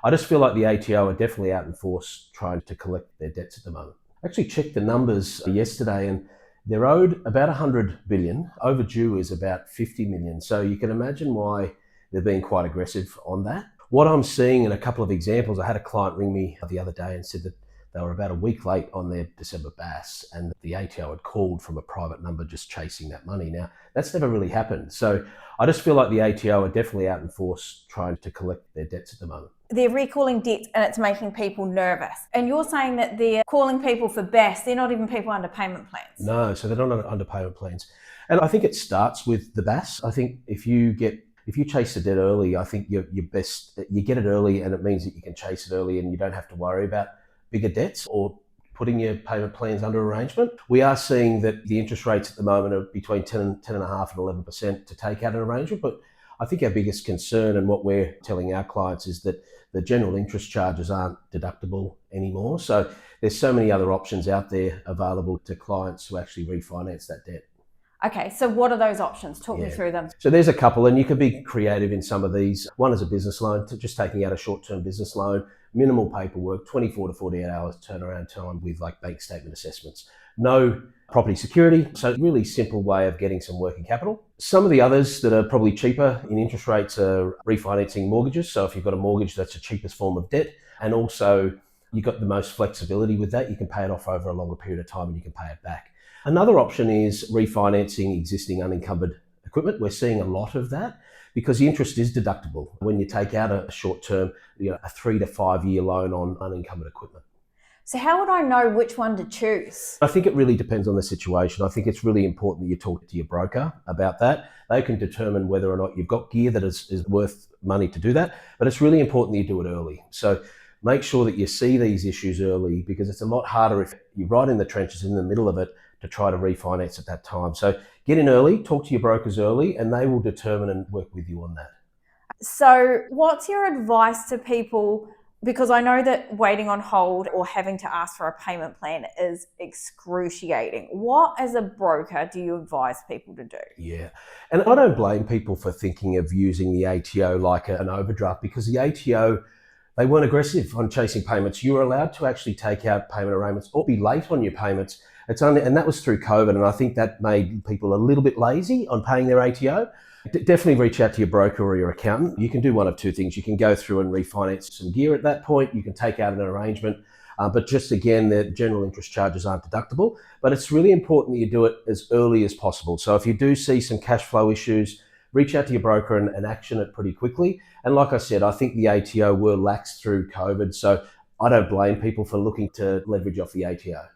I just feel like the ATO are definitely out in force trying to collect their debts at the moment. I actually checked the numbers yesterday and they're owed about 100 billion. Overdue is about 50 million. So you can imagine why they're being quite aggressive on that. What I'm seeing in a couple of examples, I had a client ring me the other day and said that they were about a week late on their December BAS and the ATO had called from a private number just chasing that money. Now, that's never really happened. So I just feel like the ATO are definitely out in force trying to collect their debts at the moment. They're recalling debts and it's making people nervous. And you're saying that they're calling people for BAS, they're not even people under payment plans. No, so they're not under payment plans. And I think it starts with the BAS. I think if you chase the debt early, I think you get it early and it means that you can chase it early and you don't have to worry about bigger debts or putting your payment plans under arrangement. We are seeing that the interest rates at the moment are between 10.5% and 11% to take out an arrangement, but I think our biggest concern and what we're telling our clients is that the general interest charges aren't deductible anymore. So there's so many other options out there available to clients to actually refinance that debt. Okay, so what are those options? Talk me through them. So there's a couple, and you can be creative in some of these. One is a business loan, just taking out a short-term business loan, minimal paperwork, 24 to 48 hours turnaround time with like bank statement assessments. No property security, so really simple way of getting some working capital. Some of the others that are probably cheaper in interest rates are refinancing mortgages. So if you've got a mortgage, that's the cheapest form of debt. And also you've got the most flexibility with that. You can pay it off over a longer period of time and you can pay it back. Another option is refinancing existing unencumbered equipment. We're seeing a lot of that because the interest is deductible when you take out a short-term, a 3 to 5 year loan on unencumbered equipment. So how would I know which one to choose? I think it really depends on the situation. I think it's really important that you talk to your broker about that. They can determine whether or not you've got gear that is worth money to do that, but it's really important that you do it early. So make sure that you see these issues early because it's a lot harder if you're right in the trenches in the middle of it to try to refinance at that time. So get in early, talk to your brokers early, and they will determine and work with you on that. So what's your advice to people? Because I know that waiting on hold or having to ask for a payment plan is excruciating. What, as a broker, do you advise people to do? Yeah, and I don't blame people for thinking of using the ATO like an overdraft because the ATO, they weren't aggressive on chasing payments. You were allowed to actually take out payment arrangements or be late on your payments. And that was through COVID, and I think that made people a little bit lazy on paying their ATO. Definitely reach out to your broker or your accountant. You can do one of two things. You can go through and refinance some gear at that point. You can take out an arrangement. But just again, the general interest charges aren't deductible. But it's really important that you do it as early as possible. So if you do see some cash flow issues, reach out to your broker and action it pretty quickly. And like I said, I think the ATO were lax through COVID. So I don't blame people for looking to leverage off the ATO.